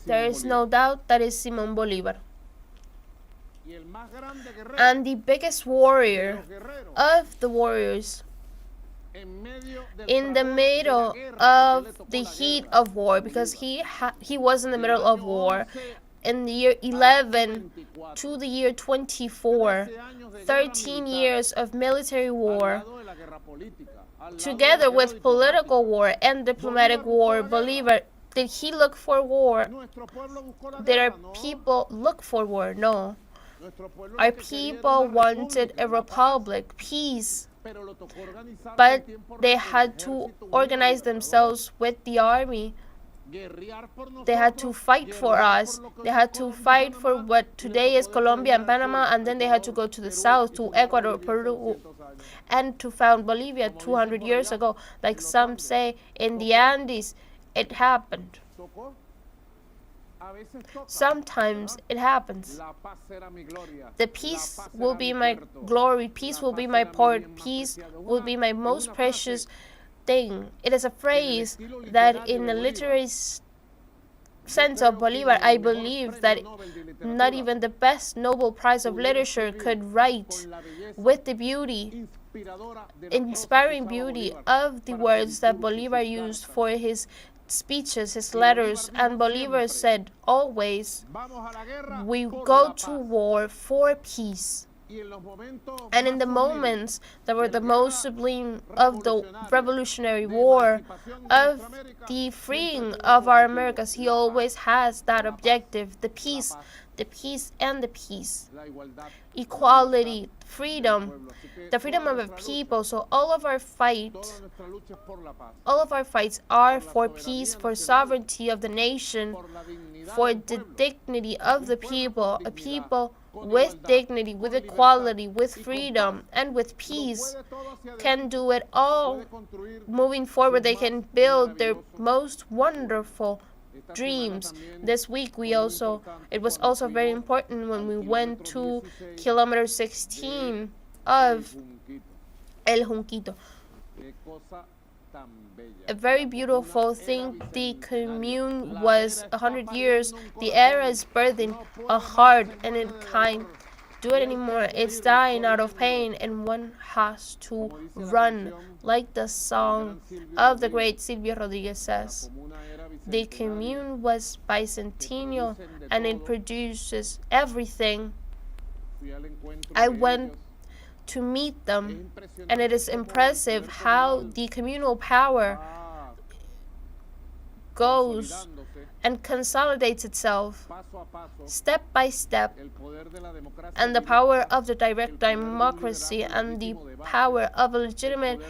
There is no doubt that is Simón Bolivar. And the biggest warrior of the warriors, in the middle of the heat of war, because he was in the middle of war, in the year 11 to the year 24, 13 years of military war, together with political war and diplomatic war. Bolivar, did he look for war? Did our people look for war? No. Our people wanted a republic, peace, but they had to organize themselves with the army. They had to fight for us. They had to fight for what today is Colombia and Panama, and then they had to go to the south, to Ecuador, Peru, and to found Bolivia 200 years ago. Like some say, in the Andes, it happened. Sometimes it happens. The peace will be my glory, peace will be my part, peace will be my most precious thing. It is a phrase that in the literary sense of Bolivar, I believe that not even the best Nobel Prize of Literature could write with the beauty, inspiring beauty of the words that Bolivar used for his speeches, his letters. And Bolivar said always, we go to war for peace. And in the moments that were the most sublime of the Revolutionary War, of the freeing of our Americas, he always has that objective, the peace and the peace, equality, freedom, the freedom of a people. So all of our fights are for peace, for sovereignty of the nation, for the dignity of the people, a people with dignity, with equality, with freedom, and with peace can do it all. Moving forward, they can build their most wonderful dreams. This week it was also very important when we went to kilometer 16 of El Junquito. A very beautiful thing. The commune was 100 years. The era is birthing a heart, and it can't do it anymore. It's dying out of pain, and one has to run, like the song of the great Silvio Rodriguez says. The commune was bicentennial, and it produces everything. I went to meet them, and it is impressive how the communal power goes and consolidates itself step by step, and the power of the direct democracy, and the power of a legitimate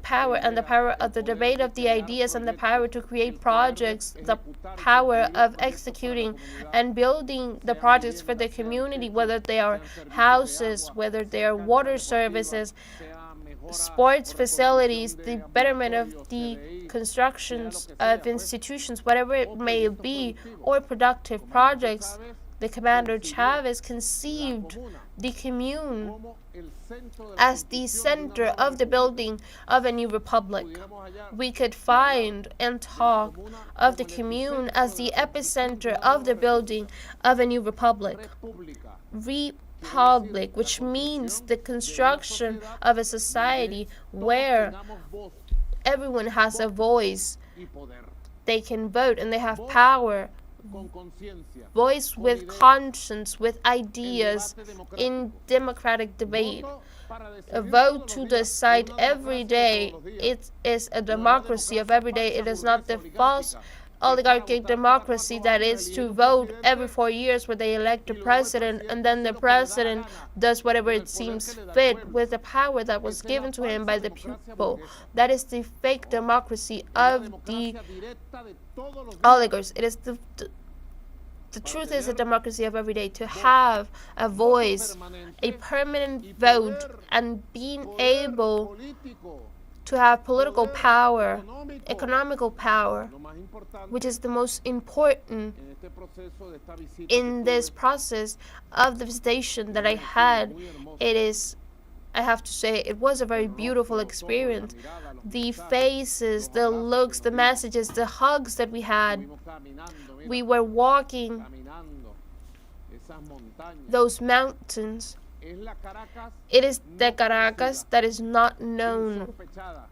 power, and the power of the debate of the ideas, and the power to create projects, the power of executing and building the projects for the community, whether they are houses, whether they are water services, sports facilities, the betterment of the constructions of institutions, whatever it may be, or productive projects. The Commander Chavez conceived the commune as the center of the building of a new republic. We could find and talk of the commune as the epicenter of the building of a new republic. Republic, which means the construction of a society where everyone has a voice. They can vote and they have power. Voice with conscience, with ideas, in democratic debate. A vote to decide every day. It is a democracy of every day. It is not the false oligarchic democracy that is to vote every 4 years where they elect a president, and then the president does whatever it seems fit with the power that was given to him by the people. That is the fake democracy of the oligarchs. It is the truth is a democracy of every day, to have a voice, a permanent vote, and being able to have political power, economical power, which is the most important in this process of the visitation that I had. It is I have to say, it was a very beautiful experience. The faces, the looks, the messages, the hugs that we had. We were walking those mountains. It is the Caracas that is not known,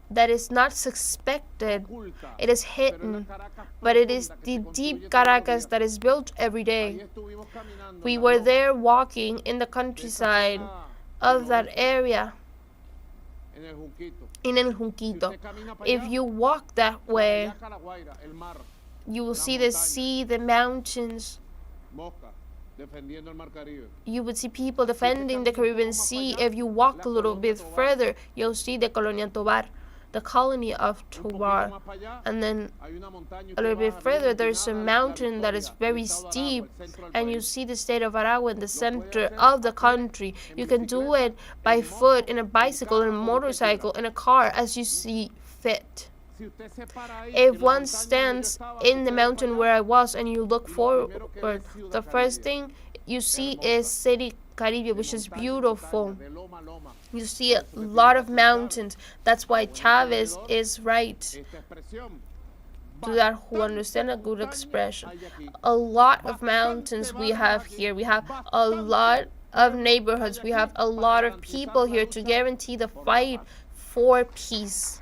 that is not suspected. It is hidden, but it is the deep Caracas that is built every day. We were there walking in the countryside of that area, in El Junquito. If you walk that way, you will see the sea, the mountains. You would see people defending the Caribbean Sea. If you walk a little bit further, you'll see the Colonia Tobar, the colony of Tobar. And then a little bit further, there's a mountain that is very steep, and you see the state of Aragua in the center of the country. You can do it by foot, in a bicycle, in a motorcycle, in a car, as you see fit. If one stands in the mountain where I was and you look forward, the first thing you see is City Caribe, which is beautiful. You see a lot of mountains. That's why Chavez is right. To that who understand a good expression. A lot of mountains we have here. We have a lot of neighborhoods. We have a lot of people here to guarantee the fight for peace.